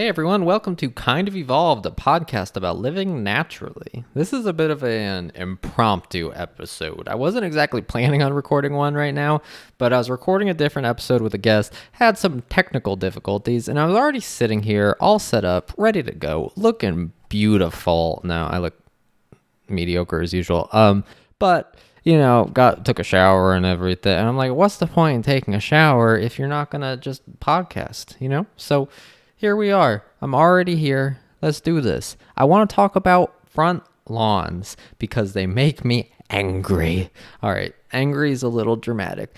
Hey everyone, welcome to Kind of Evolved, a podcast about living naturally. This is a bit of an impromptu episode. I wasn't exactly planning on recording one right now, but I was recording a different episode with a guest, had some technical difficulties, and I was already sitting here all set up, ready to go, looking beautiful. Now, I look mediocre as usual. But took a shower and everything, and I'm like, what's the point in taking a shower if you're not gonna just podcast, So here we are. I'm already here. Let's do this. I want to talk about front lawns because they make me angry. All right, angry is a little dramatic.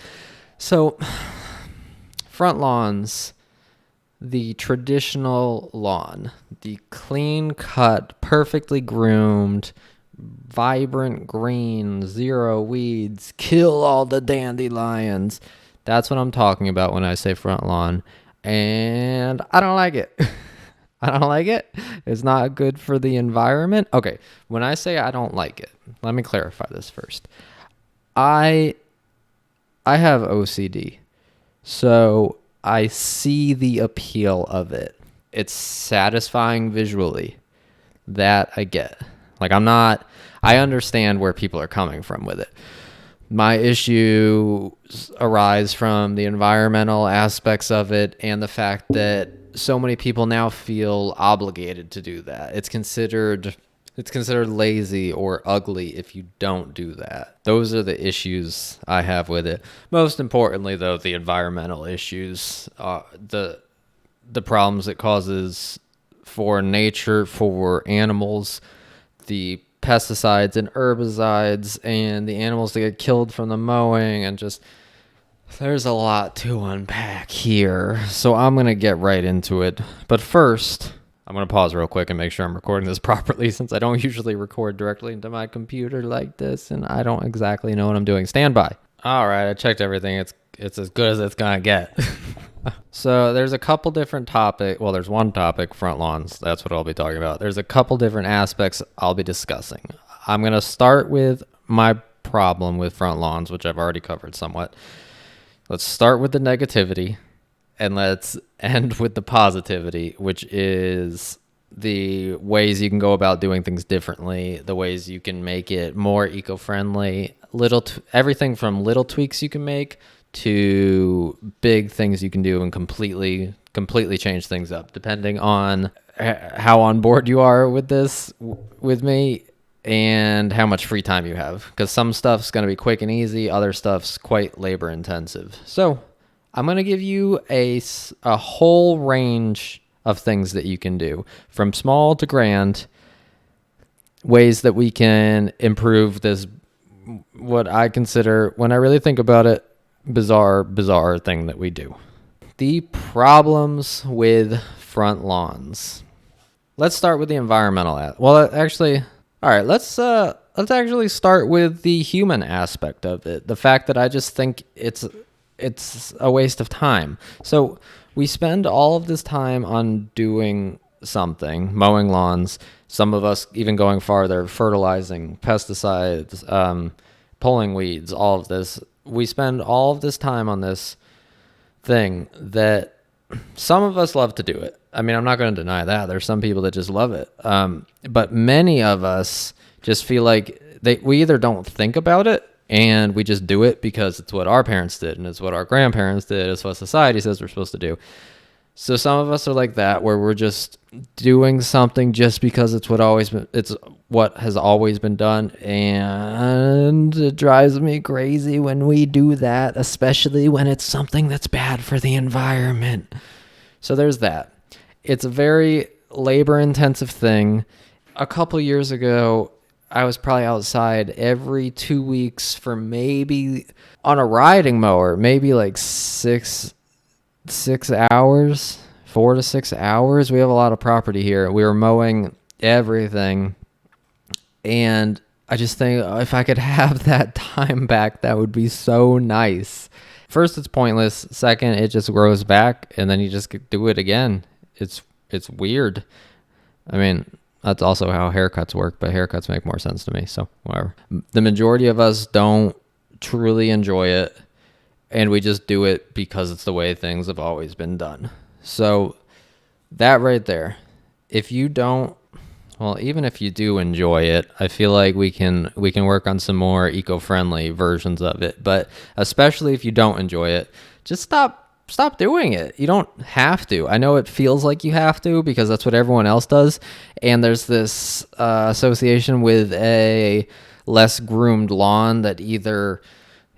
So, front lawns, the traditional lawn, the clean-cut, perfectly groomed, vibrant green, zero weeds, kill all the dandelions. That's what I'm talking about when I say front lawn. And I don't like it. I don't like it. It's not good for the environment. Okay, when I say I don't like it, let me clarify this first. I have OCD, so I see the appeal of it. It's satisfying visually. That I get. I understand where people are coming from with it. My issues arise from the environmental aspects of it and the fact that so many people now feel obligated to do that. It's considered lazy or ugly if you don't do that. Those are the issues I have with it. Most importantly, though, the environmental issues, the problems it causes for nature, for animals, the pesticides and herbicides and the animals that get killed from the mowing, and just there's a lot to unpack here. So I'm going to get right into it. But first, I'm going to pause real quick and make sure I'm recording this properly, since I don't usually record directly into my computer like this and I don't exactly know what I'm doing. Stand by. All right, I checked everything. It's as good as it's going to get. So there's a couple different topics. Well, there's one topic, front lawns. That's what I'll be talking about. There's a couple different aspects I'll be discussing. I'm going to start with my problem with front lawns, which I've already covered somewhat. Let's start with the negativity, and let's end with the positivity, which is the ways you can go about doing things differently, the ways you can make it more eco-friendly, everything from little tweaks you can make to big things you can do and completely change things up, depending on how on board you are with this with me and how much free time you have, because some stuff's going to be quick and easy, other stuff's quite labor intensive. So I'm going to give you a whole range of things that you can do, from small to grand, ways that we can improve this, what I consider, when I really think about it, bizarre thing that we do. The problems with front lawns. Let's start with the environmental. Well, actually, all right. Let's actually start with the human aspect of it. The fact that I just think it's a waste of time. So we spend all of this time on doing something, mowing lawns. Some of us even going farther, fertilizing, pesticides, pulling weeds, all of this. We spend all of this time on this thing that some of us love to do it. I mean, I'm not going to deny that. There's some people that just love it. But many of us just feel like we either don't think about it and we just do it because it's what our parents did and it's what our grandparents did. It's what society says we're supposed to do. So some of us are like that, where we're just doing something just because it's what has always been done, and it drives me crazy when we do that, especially when it's something that's bad for the environment. So there's that. It's a very labor-intensive thing. A couple years ago, I was probably outside every 2 weeks for maybe, on a riding mower, maybe like 6 hours, 4 to 6 hours. We have a lot of property here. We were mowing everything, and I just think if I could have that time back, that would be so nice. First, it's pointless. Second, it just grows back, and then you just do it again. It's weird. I mean, that's also how haircuts work, but haircuts make more sense to me, so whatever. The majority of us don't truly enjoy it, and we just do it because it's the way things have always been done. So That right there. If you don't, well, even if you do enjoy it, I feel like we can work on some more eco-friendly versions of it. But especially if you don't enjoy it, just stop doing it. You don't have to. I know it feels like you have to because that's what everyone else does. And there's this association with a less groomed lawn that either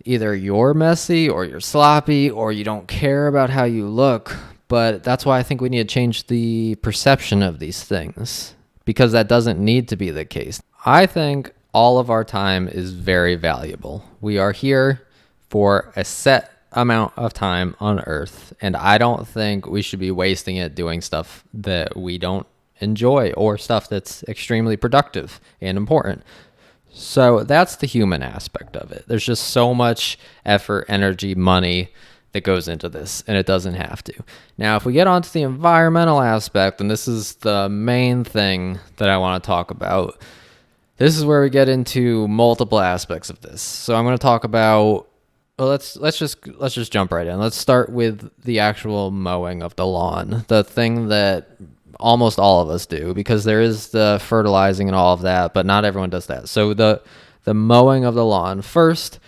you're messy or you're sloppy or you don't care about how you look. But that's why I think we need to change the perception of these things, because that doesn't need to be the case. I think all of our time is very valuable. We are here for a set amount of time on Earth, and I don't think we should be wasting it doing stuff that we don't enjoy or stuff that's extremely productive and important. So that's the human aspect of it. There's just so much effort, energy, money that goes into this, and it doesn't have to. Now, if we get onto the environmental aspect, and this is the main thing that I want to talk about, this is where we get into multiple aspects of this. So I'm going to talk about, well, let's just jump right in. Let's start with the actual mowing of the lawn, the thing that almost all of us do, because there is the fertilizing and all of that, but not everyone does that. So the mowing of the lawn, first,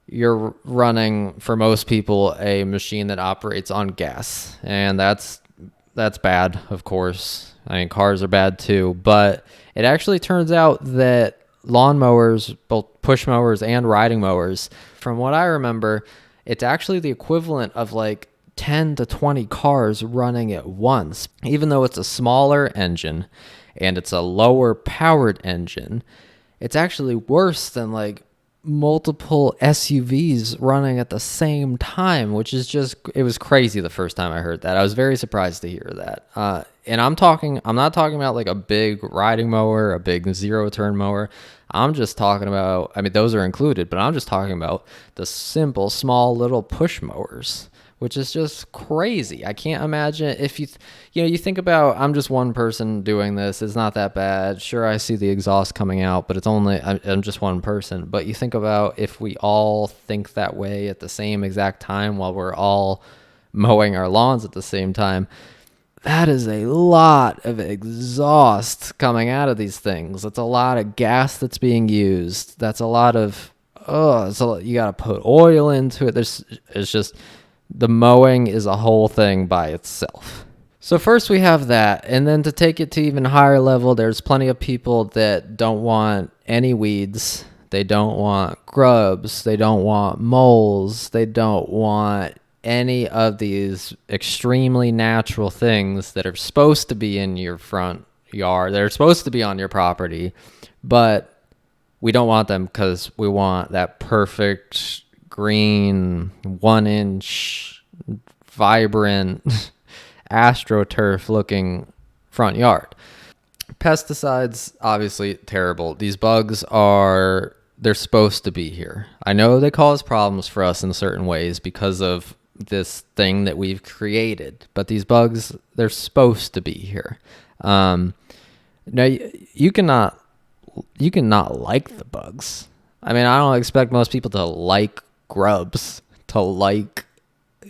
you're running, for most people, a machine that operates on gas, and that's bad, of course. I mean, cars are bad too, but it actually turns out that lawn mowers, both push mowers and riding mowers, from what I remember, it's actually the equivalent of like 10 to 20 cars running at once. Even though it's a smaller engine and it's a lower powered engine, it's actually worse than like multiple SUVs running at the same time, which is just, it was crazy the first time I heard that. I was very surprised to hear that. And I'm not talking about like a big riding mower, a big zero turn mower. I'm just talking about, I mean, those are included, but I'm just talking about the simple, small little push mowers, which is just crazy. I can't imagine if you think about, I'm just one person doing this. It's not that bad. Sure, I see the exhaust coming out, but I'm just one person. But you think about if we all think that way at the same exact time while we're all mowing our lawns at the same time, that is a lot of exhaust coming out of these things. That's a lot of gas that's being used. That's a lot of, you got to put oil into it. It's just, the mowing is a whole thing by itself. So first we have that, and then to take it to even higher level, there's plenty of people that don't want any weeds. They don't want grubs. They don't want moles. They don't want any of these extremely natural things that are supposed to be in your front yard. They're supposed to be on your property, but we don't want them because we want that perfect green, 1-inch, vibrant, astroturf looking front yard. Pesticides, obviously terrible. These bugs they're supposed to be here. I know they cause problems for us in certain ways because of this thing that we've created, but these bugs, they're supposed to be here. Now you cannot like the bugs. I mean, I don't expect most people to like grubs, to like,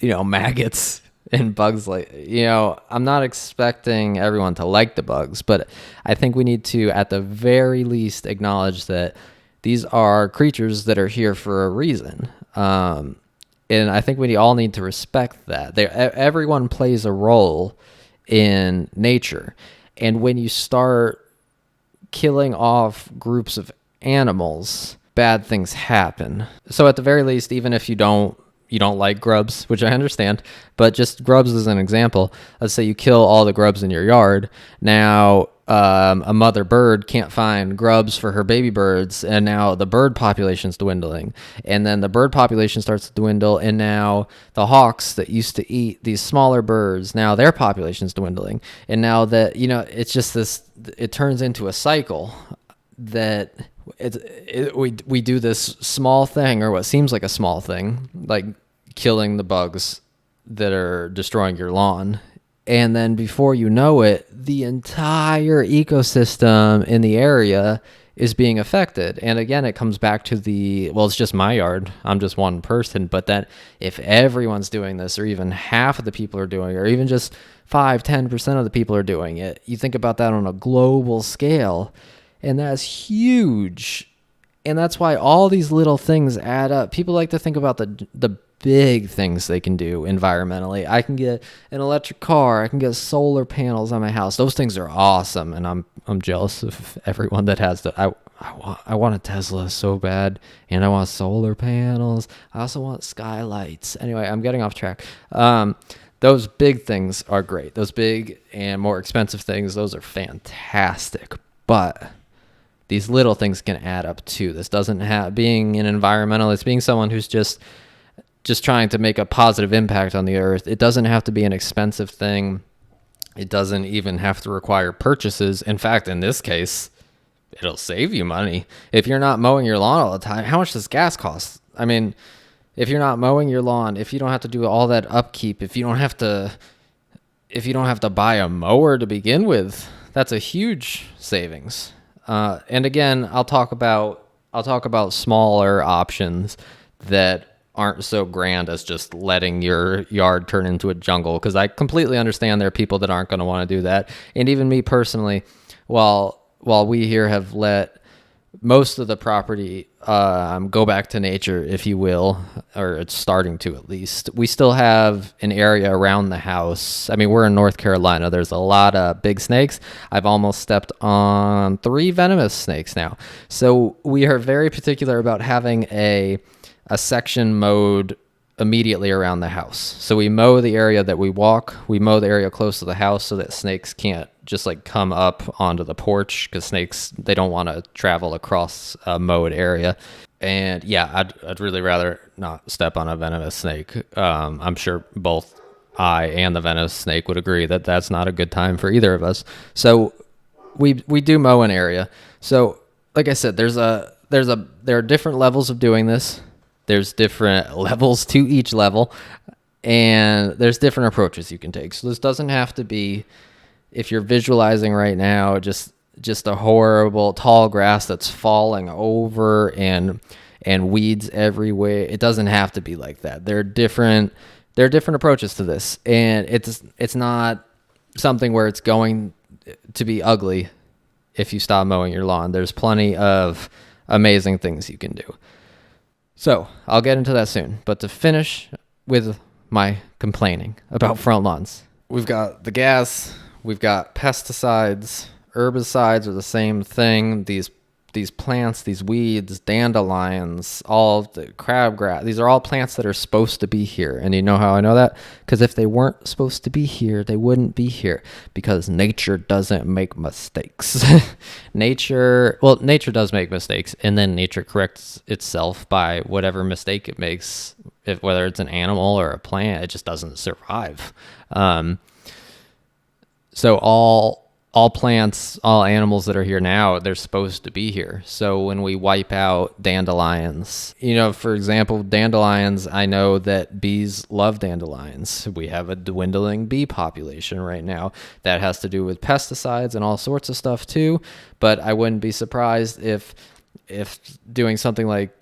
maggots and bugs. Like, I'm not expecting everyone to like the bugs, but I think we need to, at the very least, acknowledge that these are creatures that are here for a reason. And I think we all need to respect that. Everyone plays a role in nature. And when you start killing off groups of animals, bad things happen. So at the very least, even if you don't like grubs, which I understand, but just grubs as an example, let's say you kill all the grubs in your yard. Now, a mother bird can't find grubs for her baby birds, and now the bird population's dwindling. And then the bird population starts to dwindle, and now the hawks that used to eat these smaller birds, now their population's dwindling. And now that, it's just this, it turns into a cycle that we do this small thing, or what seems like a small thing, like killing the bugs that are destroying your lawn. And then before you know it, the entire ecosystem in the area is being affected. And again, it comes back to it's just my yard. I'm just one person. But that if everyone's doing this, or even half of the people are doing it, or even just 5-10% of the people are doing it, you think about that on a global scale, and that's huge. And that's why all these little things add up. People like to think about the big things they can do environmentally. I can get an electric car. I can get solar panels on my house. Those things are awesome, and I'm jealous of everyone that has that. I want a Tesla so bad, and I want solar panels. I also want skylights. Anyway, I'm getting off track. Those big things are great. Those big and more expensive things, those are fantastic. But these little things can add up too. This doesn't have being an environmentalist, being someone who's just trying to make a positive impact on the earth. It doesn't have to be an expensive thing. It doesn't even have to require purchases. In fact, in this case, it'll save you money. If you're not mowing your lawn all the time, how much does gas cost? I mean, if you're not mowing your lawn, if you don't have to do all that upkeep, if you don't have to buy a mower to begin with, that's a huge savings. And again, I'll talk about smaller options that aren't so grand as just letting your yard turn into a jungle, because I completely understand there are people that aren't going to want to do that. And even me personally, while we here have let most of the property go back to nature, if you will, or it's starting to at least, we still have an area around the house. I mean, we're in North Carolina. There's a lot of big snakes. I've almost stepped on 3 venomous snakes now. So we are very particular about having a section mowed immediately around the house. So we mow the area that we walk. We mow the area close to the house so that snakes can't just like come up onto the porch, because snakes, they don't want to travel across a mowed area. And yeah, I'd really rather not step on a venomous snake. I'm sure both I and the venomous snake would agree that that's not a good time for either of us. So we do mow an area. So like I said, there are different levels of doing this. There's different levels to each level, and there's different approaches you can take. So this doesn't have to be, if you're visualizing right now, just a horrible tall grass that's falling over and weeds everywhere. It doesn't have to be like that. There are different approaches to this, and it's not something where it's going to be ugly if you stop mowing your lawn. There's plenty of amazing things you can do. So I'll get into that soon. But to finish with my complaining about front lawns, we've got the gas, we've got pesticides. Herbicides are the same thing. These plants, these weeds, dandelions, all of the crabgrass, these are all plants that are supposed to be here. And you know how I know that? Because if they weren't supposed to be here, they wouldn't be here, because nature doesn't make mistakes. Nature does make mistakes, and then nature corrects itself by whatever mistake it makes. Whether it's an animal or a plant, it just doesn't survive. So all plants, all animals that are here now, they're supposed to be here. So when we wipe out dandelions, for example, dandelions, I know that bees love dandelions. We have a dwindling bee population right now. That has to do with pesticides and all sorts of stuff too. But I wouldn't be surprised if doing something like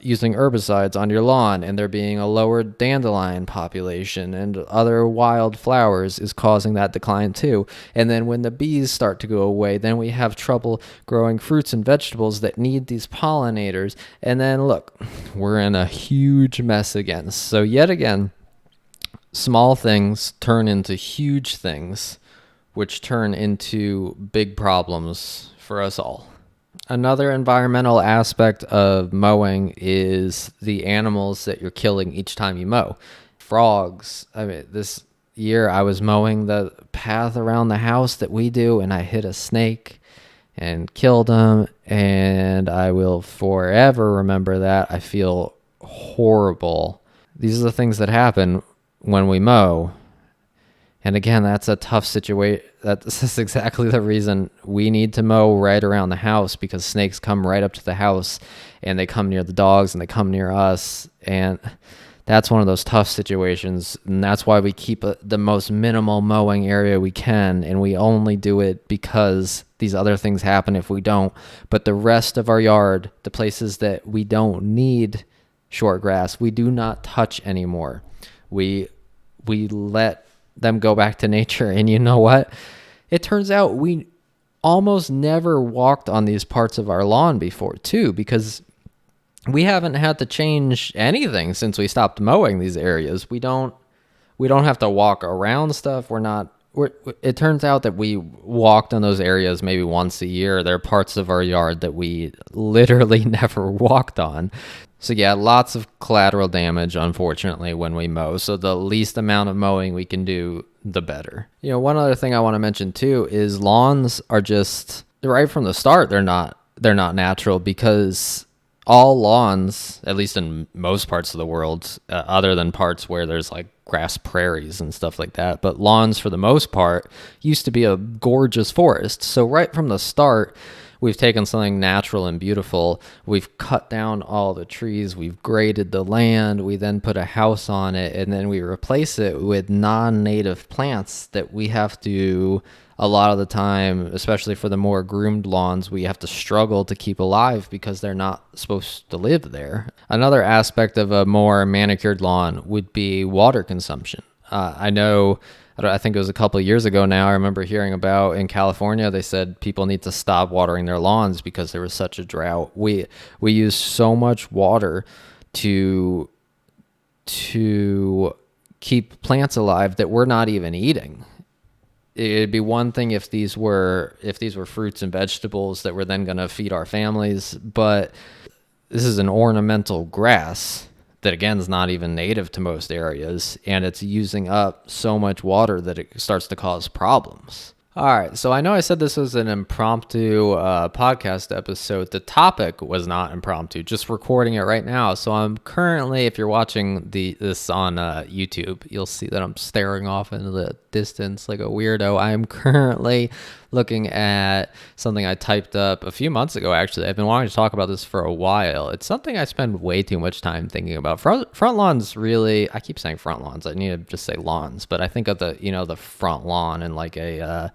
using herbicides on your lawn and there being a lower dandelion population and other wild flowers is causing that decline too. And then when the bees start to go away, then we have trouble growing fruits and vegetables that need these pollinators. And then look, we're in a huge mess again. So yet again, small things turn into huge things, which turn into big problems for us all. Another environmental aspect of mowing is the animals that you're killing each time you mow. Frogs. I mean, this year I was mowing the path around the house that we do, and I hit a snake and killed him, and I will forever remember that. I feel horrible. These are the things that happen when we mow. And again, that's a tough situation. That's exactly the reason we need to mow right around the house, because snakes come right up to the house and they come near the dogs and they come near us. And that's one of those tough situations, and that's why we keep the most minimal mowing area we can, and we only do it because these other things happen if we don't. But the rest of our yard, the places that we don't need short grass, we do not touch anymore. We let them go back to nature. And you know what? It turns out we almost never walked on these parts of our lawn before too, because we haven't had to change anything since we stopped mowing these areas. We don't have to walk around stuff. It turns out that we walked on those areas maybe once a year. There are parts of our yard that we literally never walked on. So yeah, lots of collateral damage, unfortunately, when we mow. So the least amount of mowing we can do, the better. You know, one other thing I want to mention too is lawns are just, right from the start, they're not natural, because all lawns, at least in most parts of the world, other than parts where there's like grass prairies and stuff like that, but lawns for the most part used to be a gorgeous forest. So right from the start, we've taken something natural and beautiful, we've cut down all the trees, we've graded the land, we then put a house on it, and then we replace it with non-native plants that we have to, a lot of the time, especially for the more groomed lawns, we have to struggle to keep alive because they're not supposed to live there. Another aspect of a more manicured lawn would be water consumption. I think it was a couple of years ago now, I remember hearing about in California, they said people need to stop watering their lawns because there was such a drought. We use so much water to keep plants alive that we're not even eating. It'd be one thing if these were fruits and vegetables that we're then going to feed our families, but this is an ornamental grass that, again, is not even native to most areas, and it's using up so much water that it starts to cause problems. All right, so I know I said this was an impromptu podcast episode. The topic was not impromptu, just recording it right now. So I'm currently, if you're watching this on YouTube, you'll see that I'm staring off into the distance like a weirdo. I'm currently looking at something I typed up a few months ago, actually. I've been wanting to talk about this for a while. It's something I spend way too much time thinking about. Front lawns really, I keep saying front lawns. I need to just say lawns, but I think of the front lawn in like a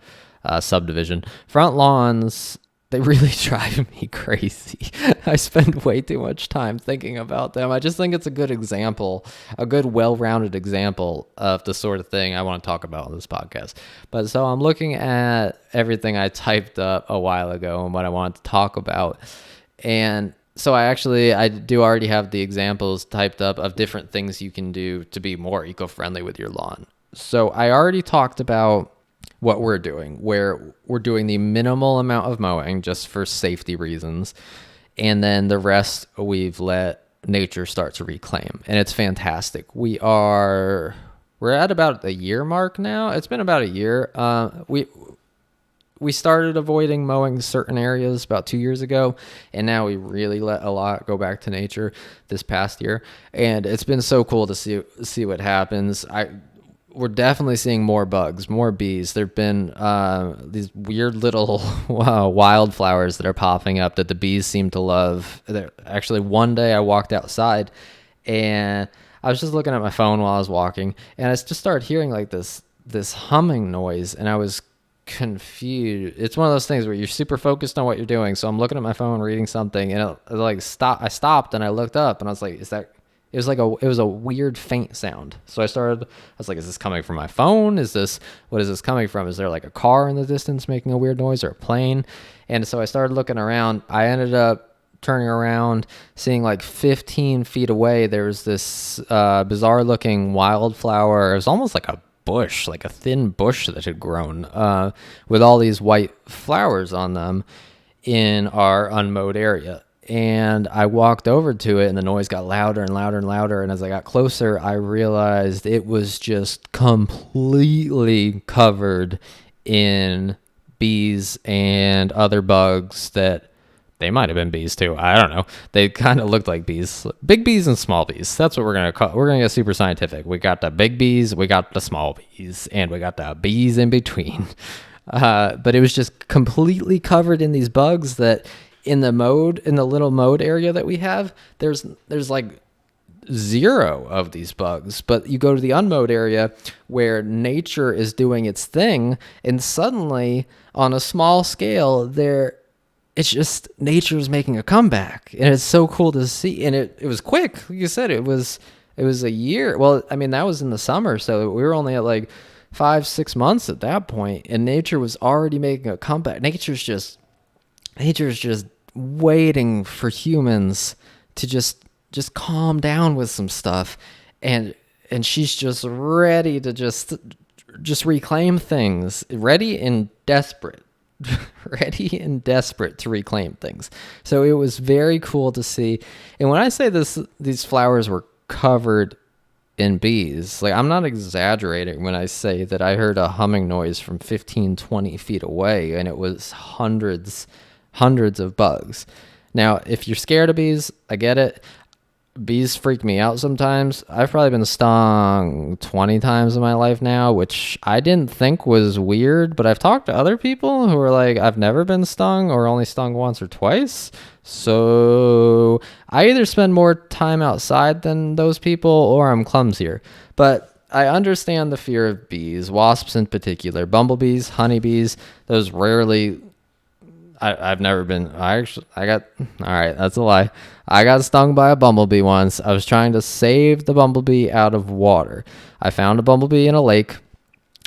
subdivision. Front lawns, they really drive me crazy. I spend way too much time thinking about them. I just think it's a good example, a good well-rounded example of the sort of thing I want to talk about on this podcast. But so I'm looking at everything I typed up a while ago and what I wanted to talk about. And so I do already have the examples typed up of different things you can do to be more eco-friendly with your lawn. So I already talked about what we're doing, where we're doing the minimal amount of mowing just for safety reasons, and then the rest we've let nature start to reclaim, and it's fantastic. We're at about the year mark now. It's been about a year. We started avoiding mowing certain areas about 2 years ago, and now we really let a lot go back to nature this past year, and it's been so cool to see what happens. We're definitely seeing more bugs, more bees. There've been these weird little wildflowers that are popping up that the bees seem to love. Actually, one day I walked outside and I was just looking at my phone while I was walking, and I just started hearing like this humming noise, and I was confused. It's one of those things where you're super focused on what you're doing. So I'm looking at my phone, reading something, and I stopped and I looked up, and I was like, it was a weird faint sound. So I was like, is this coming from my phone? What is this coming from? Is there like a car in the distance making a weird noise, or a plane? And so I started looking around. I ended up turning around, seeing like 15 feet away, there was this bizarre looking wildflower. It was almost like a bush, like a thin bush that had grown with all these white flowers on them in our unmowed area. And I walked over to it, and the noise got louder and louder and louder. And as I got closer, I realized it was just completely covered in bees and other bugs that they might have been bees too. I don't know. They kind of looked like bees, big bees and small bees. That's what we're going to call. We're going to get super scientific. We got the big bees, we got the small bees, and we got the bees in between. But it was just completely covered in these bugs that, in the little mode area that we have, there's like zero of these bugs. But you go to the unmowed area where nature is doing its thing, and suddenly on a small scale it's just nature's making a comeback, and it's so cool to see. And it was quick. Like you said, it was a year. Well, I mean, that was in the summer, so we were only at like 5-6 months at that point, and nature was already making a comeback. Nature's just waiting for humans to just calm down with some stuff, and she's just ready to just reclaim things, ready and desperate to reclaim things. So it was very cool to see. And when I say these flowers were covered in bees, like, I'm not exaggerating when I say that I heard a humming noise from 15-20 feet away, and it was hundreds of bugs. Now, if you're scared of bees, I get it. Bees freak me out sometimes. I've probably been stung 20 times in my life now, which I didn't think was weird, but I've talked to other people who are like, I've never been stung or only stung once or twice. So I either spend more time outside than those people, or I'm clumsier. But I understand the fear of bees, wasps in particular, bumblebees, honeybees. Those rarely... I've never been... All right, that's a lie. I got stung by a bumblebee once. I was trying to save the bumblebee out of water. I found a bumblebee in a lake,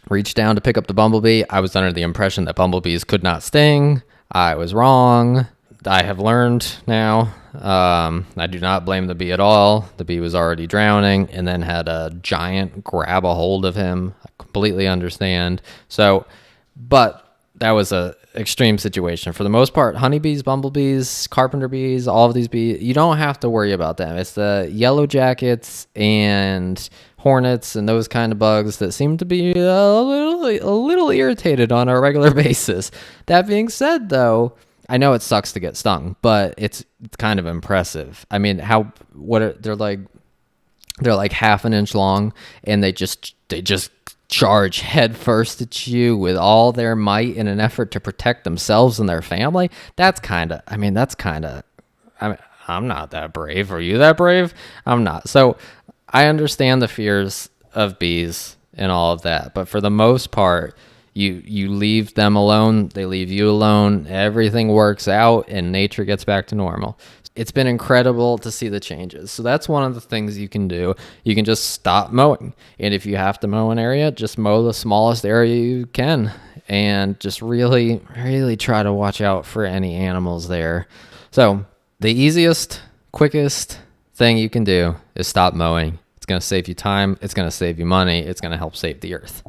reached down to pick up the bumblebee. I was under the impression that bumblebees could not sting. I was wrong. I have learned now. I do not blame the bee at all. The bee was already drowning and then had a giant grab a hold of him. I completely understand. But that was a extreme situation. For the most part, honeybees, bumblebees, carpenter bees, all of these bees, you don't have to worry about them. It's the yellow jackets and hornets and those kind of bugs that seem to be a little irritated on a regular basis. That being said, though, I know it sucks to get stung, but it's kind of impressive. I mean, they're like half an inch long, and they just charge head first at you with all their might in an effort to protect themselves and their family. I'm not that brave. Are you that brave? I'm not. So I understand the fears of bees and all of that, but for the most part, you leave them alone, they leave you alone, everything works out, and nature gets back to normal. It's been incredible to see the changes. So that's one of the things you can do. You can just stop mowing. And if you have to mow an area, just mow the smallest area you can. And just really, really try to watch out for any animals there. So the easiest, quickest thing you can do is stop mowing. It's going to save you time. It's going to save you money. It's going to help save the earth.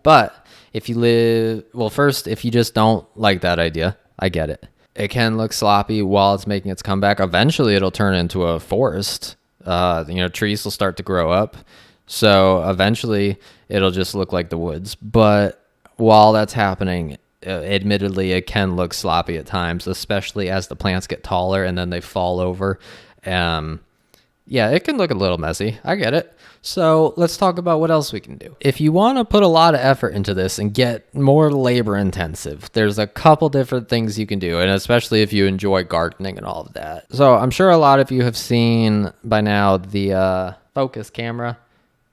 But if you just don't like that idea, I get it. It can look sloppy while it's making its comeback. Eventually, it'll turn into a forest. Trees will start to grow up. So eventually, it'll just look like the woods. But while that's happening, admittedly, it can look sloppy at times, especially as the plants get taller and then they fall over. It can look a little messy. I get it. So let's talk about what else we can do. If you want to put a lot of effort into this and get more labor intensive, there's a couple different things you can do, and especially if you enjoy gardening and all of that. So I'm sure a lot of you have seen by now the focus camera.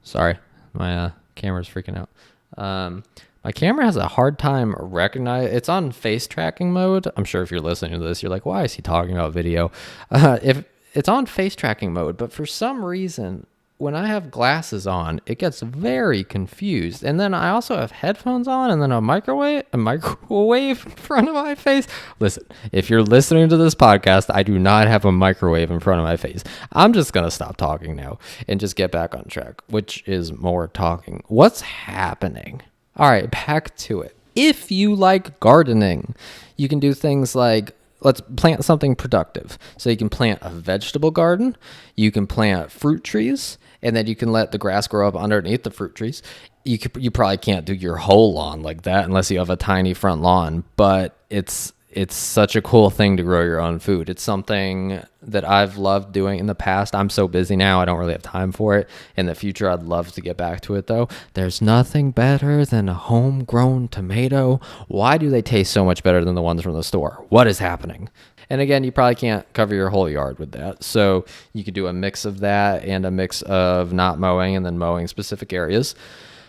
Sorry, my camera's freaking out. My camera has a hard time recognizing. It's on face tracking mode. I'm sure if you're listening to this, you're like, why is he talking about video? If it's on face tracking mode, but for some reason, when I have glasses on, it gets very confused. And then I also have headphones on and then a microwave in front of my face. Listen, if you're listening to this podcast, I do not have a microwave in front of my face. I'm just going to stop talking now and just get back on track, which is more talking. What's happening? All right, back to it. If you like gardening, you can do things like, let's plant something productive. So you can plant a vegetable garden, you can plant fruit trees, and then you can let the grass grow up underneath the fruit trees. You probably can't do your whole lawn like that unless you have a tiny front lawn, but it's such a cool thing to grow your own food. It's something that I've loved doing in the past. I'm so busy now, I don't really have time for it. In the future, I'd love to get back to it, though. There's nothing better than a homegrown tomato. Why do they taste so much better than the ones from the store? What is happening? And again, you probably can't cover your whole yard with that. So you could do a mix of that and a mix of not mowing and then mowing specific areas.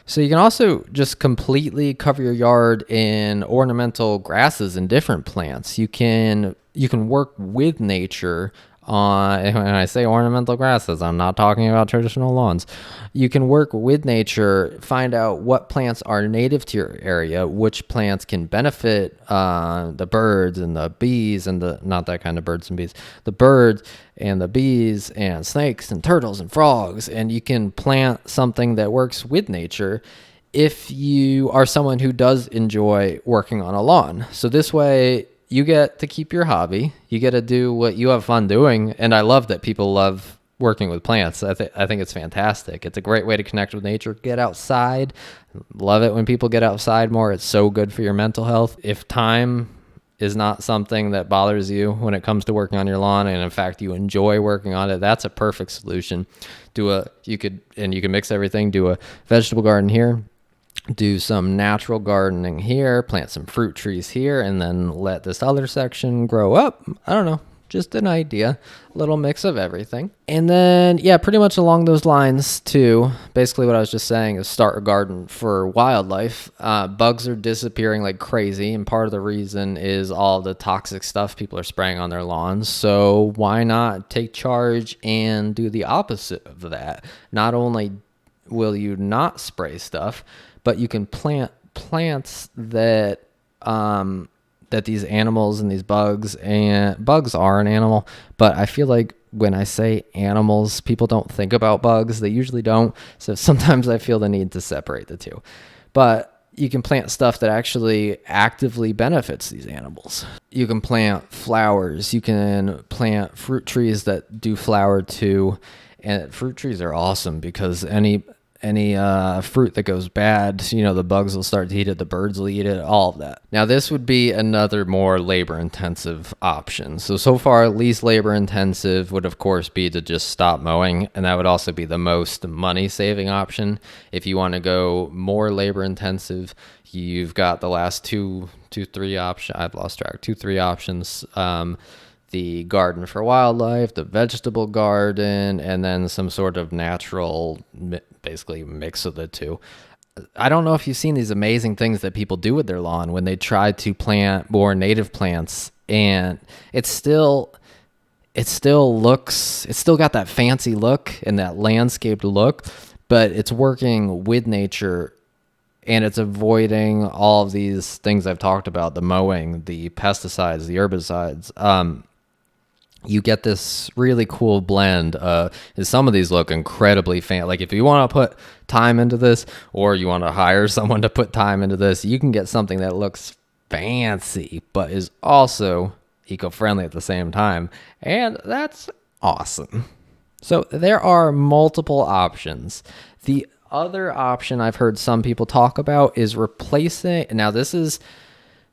So you can also just completely cover your yard in ornamental grasses and different plants. You can work with nature on, and when I say ornamental grasses, I'm not talking about traditional lawns. You can work with nature, find out what plants are native to your area, which plants can benefit the birds and the bees and not that kind of birds and bees, the birds and the bees and snakes and turtles and frogs. And you can plant something that works with nature if you are someone who does enjoy working on a lawn. So this way, you get to keep your hobby. You get to do what you have fun doing. And I love that people love working with plants. I think it's fantastic. It's a great way to connect with nature. Get outside. Love it when people get outside more. It's so good for your mental health. If time is not something that bothers you when it comes to working on your lawn, and in fact you enjoy working on it, that's a perfect solution. You can mix everything. Do a vegetable garden here. Do some natural gardening here, plant some fruit trees here, and then let this other section grow up. I don't know, just an idea, a little mix of everything. And then, yeah, pretty much along those lines too, basically what I was just saying is start a garden for wildlife. Bugs are disappearing like crazy, and part of the reason is all the toxic stuff people are spraying on their lawns. So why not take charge and do the opposite of that? Not only will you not spray stuff, but you can plant plants that these animals and these bugs, and bugs are an animal, but I feel like when I say animals, people don't think about bugs. They usually don't. So sometimes I feel the need to separate the two. But you can plant stuff that actually actively benefits these animals. You can plant flowers. You can plant fruit trees that do flower too. And fruit trees are awesome because any fruit that goes bad, the bugs will start to eat it, the birds will eat it, all of that. Now, this would be another more labor-intensive option. So far, least labor-intensive would, of course, be to just stop mowing, and that would also be the most money-saving option. If you want to go more labor-intensive, you've got the last two, three options. I've lost track. 2, 3 options. The garden for wildlife, the vegetable garden, and then some sort of natural, basically mix of the two. I don't know if you've seen these amazing things that people do with their lawn when they try to plant more native plants, and it's still got that fancy look and that landscaped look, but it's working with nature. And it's avoiding all of these things I've talked about, the mowing, the pesticides, the herbicides. You get this really cool blend. Some of these look incredibly fancy. Like if you want to put time into this, or you want to hire someone to put time into this, you can get something that looks fancy, but is also eco-friendly at the same time. And that's awesome. So there are multiple options. The other option I've heard some people talk about is replacing. Now this is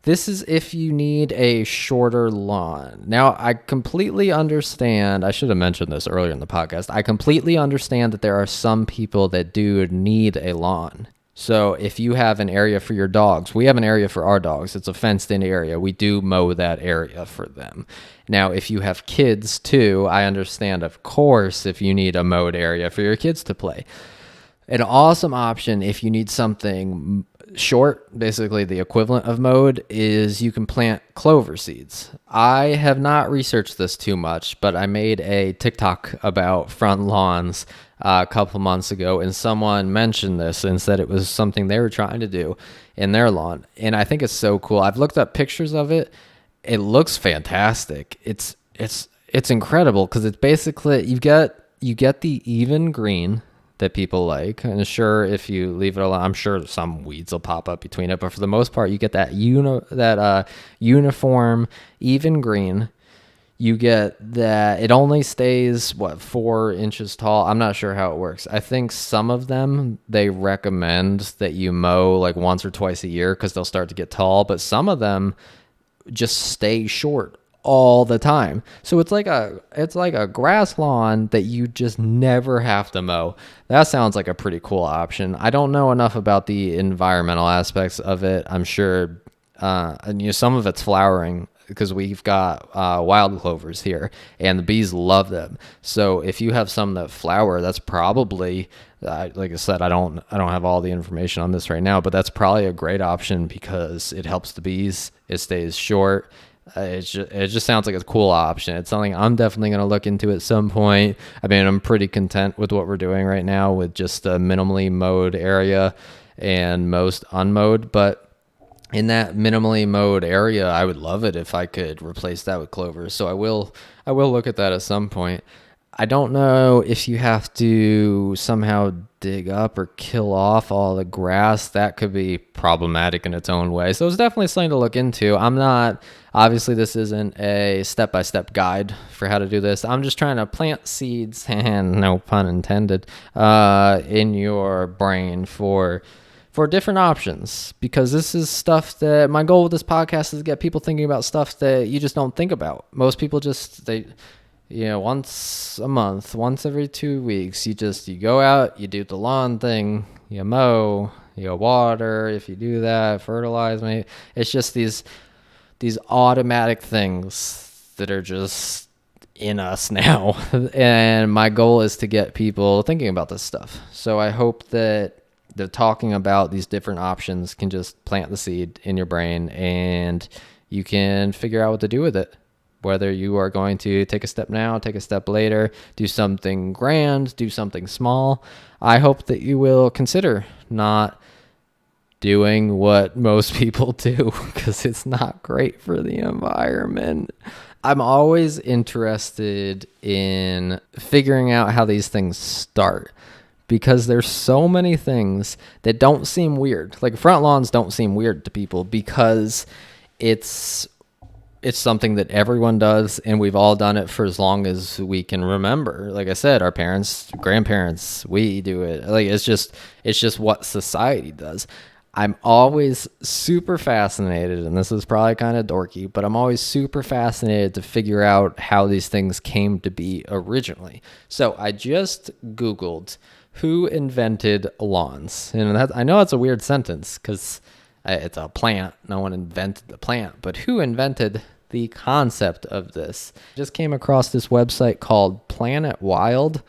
if you need a shorter lawn. Now, I completely understand. I should have mentioned this earlier in the podcast. I completely understand that there are some people that do need a lawn. So if you have an area for your dogs, we have an area for our dogs. It's a fenced-in area. We do mow that area for them. Now, if you have kids too, I understand, of course, if you need a mowed area for your kids to play. An awesome option if you need something short, basically the equivalent of mowed, is you can plant clover seeds. I have not researched this too much, but I made a TikTok about front lawns a couple months ago, and someone mentioned this and said it was something they were trying to do in their lawn. And I think it's so cool. I've looked up pictures of it. It looks fantastic. It's incredible because it's basically you get the even green that people like, and sure, if you leave it alone, I'm sure some weeds will pop up between it, but for the most part, you get that uniform even green. You get that it only stays 4 inches tall. I'm not sure how it works. I think some of them they recommend that you mow like once or twice a year because they'll start to get tall, but some of them just stay short all the time. So it's like a grass lawn that you just never have to mow. That sounds like a pretty cool option. I don't know enough about the environmental aspects of it. I'm sure some of it's flowering because we've got wild clovers here, and the bees love them. So if you have some that flower, that's probably, like I said, I don't have all the information on this right now, but that's probably a great option because it helps the bees. It stays short. It just sounds like a cool option. It's something I'm definitely going to look into at some point. I mean, I'm pretty content with what we're doing right now with just a minimally mowed area and most unmowed. But in that minimally mowed area, I would love it if I could replace that with clovers. So I will look at that at some point. I don't know if you have to somehow dig up or kill off all the grass. That could be problematic in its own way. So it's definitely something to look into. Obviously this isn't a step-by-step guide for how to do this. I'm just trying to plant seeds, and no pun intended, in your brain for different options, because this is stuff that my goal with this podcast is to get people thinking about stuff that you just don't think about. Most people once a month, once every 2 weeks, you go out, you do the lawn thing, you mow, you water. If you do that, fertilize, maybe. It's just these automatic things that are just in us now. And my goal is to get people thinking about this stuff. So I hope that the talking about these different options can just plant the seed in your brain, and you can figure out what to do with it. Whether you are going to take a step now, take a step later, do something grand, do something small, I hope that you will consider not doing what most people do, because it's not great for the environment. I'm always interested in figuring out how these things start, because there's so many things that don't seem weird. Like front lawns don't seem weird to people because it's something that everyone does, and we've all done it for as long as we can remember. Like I said, our parents, grandparents, we do it. Like it's just what society does. I'm always super fascinated, and this is probably kind of dorky, but I'm always super fascinated to figure out how these things came to be originally. So I just Googled who invented lawns, and I know that's a weird sentence because it's a plant. No one invented the plant, but who invented the concept of this? Just came across this website called Planet Wild. It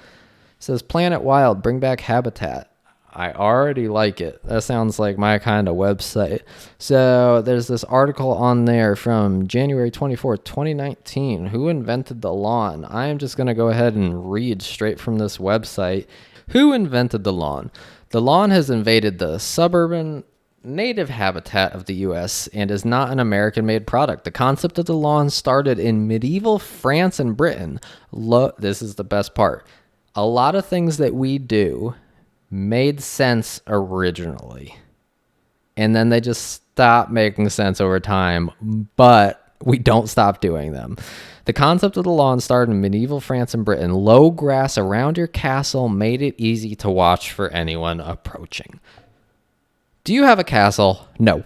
says, Planet Wild, bring back habitat. I already like it. That sounds like my kind of website. So there's this article on there from January 24th, 2019. Who invented the lawn? I am just going to go ahead and read straight from this website. Who invented the lawn? The lawn has invaded the suburban native habitat of the U.S. and is not an American-made product. The concept of the lawn started in medieval France and Britain. This is the best part. A lot of things that we do made sense originally, and then they just stop making sense over time, but we don't stop doing them. The concept of the lawn started in medieval France and Britain. Low grass around your castle made it easy to watch for anyone approaching. Do you have a castle? No.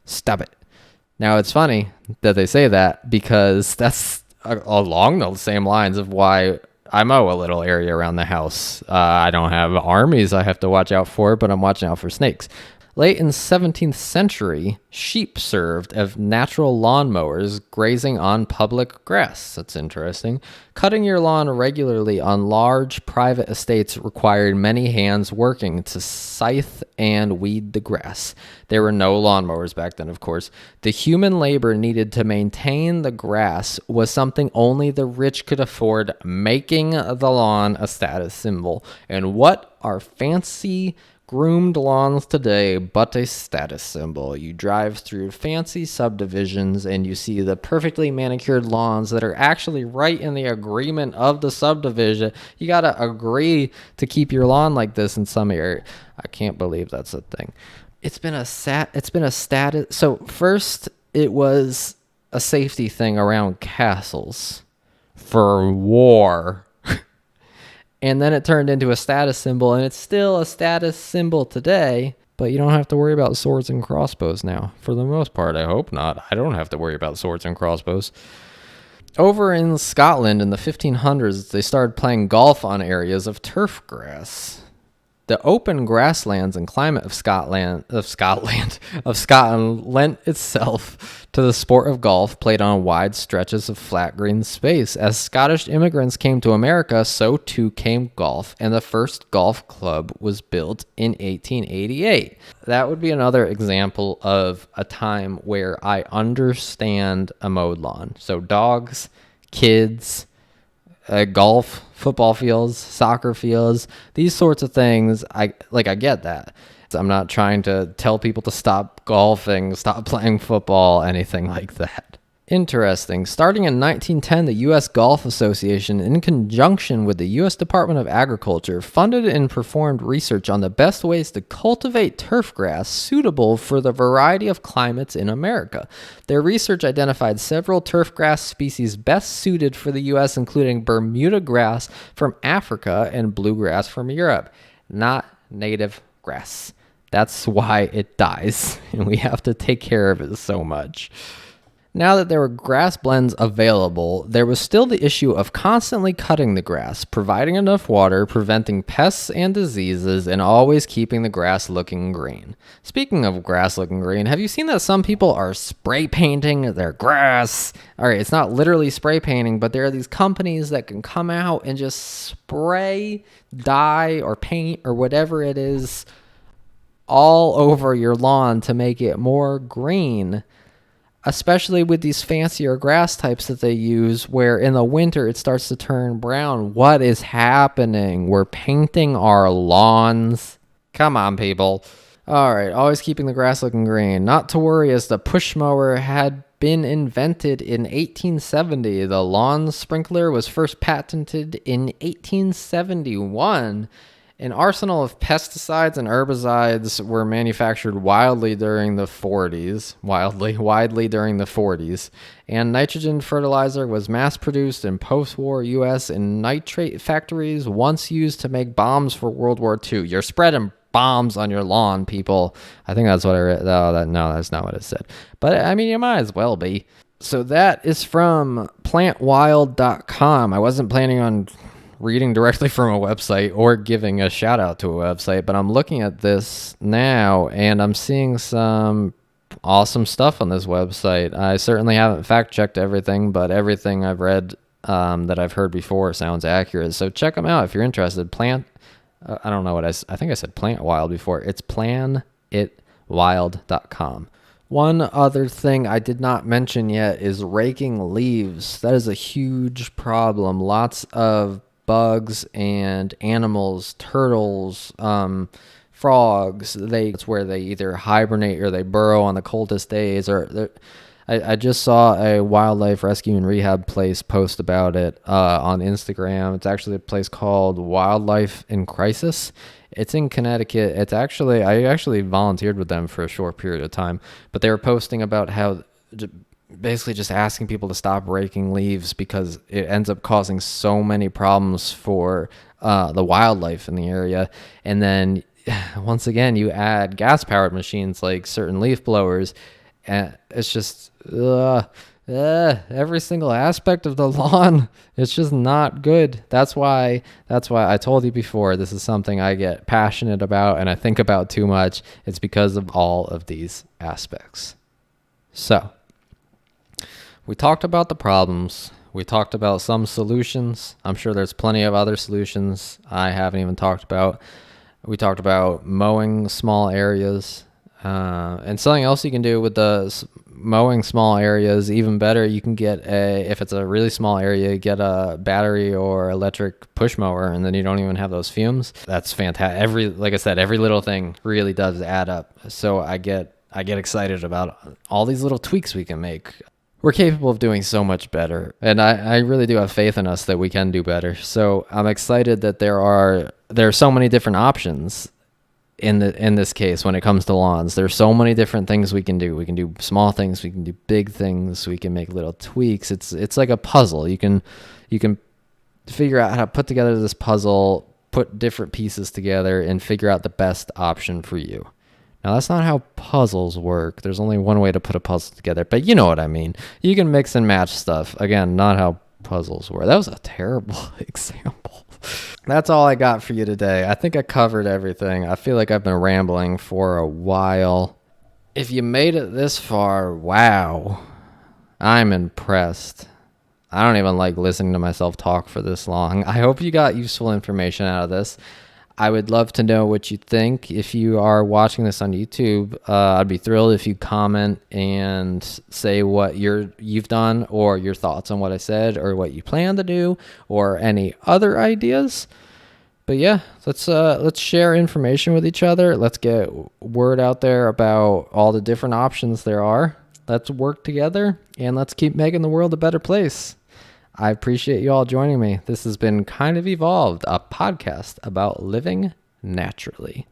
Stop it. Now, it's funny that they say that, because that's along the same lines of why I mow a little area around the house. I don't have armies I have to watch out for, but I'm watching out for snakes. Late in the 17th century, sheep served as natural lawnmowers grazing on public grass. That's interesting. Cutting your lawn regularly on large private estates required many hands working to scythe and weed the grass. There were no lawnmowers back then, of course. The human labor needed to maintain the grass was something only the rich could afford, making the lawn a status symbol. And what are fancy groomed lawns today but a status symbol? You drive through fancy subdivisions and you see the perfectly manicured lawns that are actually right in the agreement of the subdivision. You gotta agree to keep your lawn like this in some area. I can't believe that's a thing. It's been a status. So first it was a safety thing around castles for war. And then it turned into a status symbol, and it's still a status symbol today, but you don't have to worry about swords and crossbows now. For the most part, I hope not. I don't have to worry about swords and crossbows. Over in Scotland in the 1500s, they started playing golf on areas of turf grass. The open grasslands and climate of Scotland lent itself to the sport of golf played on wide stretches of flat green space. As Scottish immigrants came to America, so too came golf, and the first golf club was built in 1888. That would be another example of a time where I understand a mowed lawn. So dogs, kids, golf, football fields, soccer fields, these sorts of things. I get that. I'm not trying to tell people to stop golfing, stop playing football, anything like that. Interesting. Starting in 1910, the U.S. Golf Association, in conjunction with the U.S. Department of Agriculture, funded and performed research on the best ways to cultivate turf grass suitable for the variety of climates in America. Their research identified several turf grass species best suited for the U.S., including Bermuda grass from Africa and bluegrass from Europe. Not native grass. That's why it dies, and we have to take care of it so much. Now that there were grass blends available, there was still the issue of constantly cutting the grass, providing enough water, preventing pests and diseases, and always keeping the grass looking green. Speaking of grass looking green, have you seen that some people are spray painting their grass? All right, it's not literally spray painting, but there are these companies that can come out and just spray, dye, or paint, or whatever it is, all over your lawn to make it more green. Especially with these fancier grass types that they use, where in the winter it starts to turn brown. What is happening? We're painting our lawns. Come on, people. All right, always keeping the grass looking green. Not to worry, as the push mower had been invented in 1870. The lawn sprinkler was first patented in 1871. An arsenal of pesticides and herbicides were manufactured widely during the 40s, and nitrogen fertilizer was mass-produced in post-war U.S. in nitrate factories once used to make bombs for World War II. You're spreading bombs on your lawn, people. I think that's what I read. No, that's not what it said. But, I mean, you might as well be. So that is from plantwild.com. I wasn't planning on reading directly from a website or giving a shout out to a website, but I'm looking at this now and I'm seeing some awesome stuff on this website. I certainly haven't fact checked everything, but everything I've read that I've heard before sounds accurate. So check them out if you're interested. I don't know what I think I said Plant Wild before. It's planitwild.com. One other thing I did not mention yet is raking leaves. That is a huge problem. Lots of bugs and animals, turtles, frogs, it's where they either hibernate or they burrow on the coldest days. I just saw a wildlife rescue and rehab place post about it on Instagram. It's actually a place called Wildlife in Crisis. It's in Connecticut. I actually volunteered with them for a short period of time, but they were posting about how basically just asking people to stop raking leaves because it ends up causing so many problems for the wildlife in the area. And then once again, you add gas-powered machines like certain leaf blowers, and it's just every single aspect of the lawn. It's just not good. That's why I told you before, this is something I get passionate about and I think about too much. It's because of all of these aspects. So we talked about the problems. We talked about some solutions. I'm sure there's plenty of other solutions I haven't even talked about. We talked about mowing small areas. And something else you can do with the mowing small areas, even better, you can get if it's a really small area, get a battery or electric push mower, and then you don't even have those fumes. That's fantastic. Like I said, every little thing really does add up. So I get excited about all these little tweaks we can make. We're capable of doing so much better, and I really do have faith in us that we can do better. So I'm excited that there are so many different options in this case when it comes to lawns. There's so many different things we can do. We can do small things, we can do big things, we can make little tweaks. It's like a puzzle. You can figure out how to put together this puzzle, put different pieces together, and figure out the best option for you. Now, that's not how puzzles work. There's only one way to put a puzzle together, but you know what I mean. You can mix and match stuff. Again, not how puzzles work. That was a terrible example. That's all I got for you today. I think I covered everything. I feel like I've been rambling for a while. If you made it this far, wow. I'm impressed. I don't even like listening to myself talk for this long. I hope you got useful information out of this. I would love to know what you think. If you are watching this on YouTube, I'd be thrilled if you comment and say what you've done or your thoughts on what I said or what you plan to do or any other ideas. But yeah, let's share information with each other. Let's get word out there about all the different options there are. Let's work together and let's keep making the world a better place. I appreciate you all joining me. This has been Kind of Evolved, a podcast about living naturally.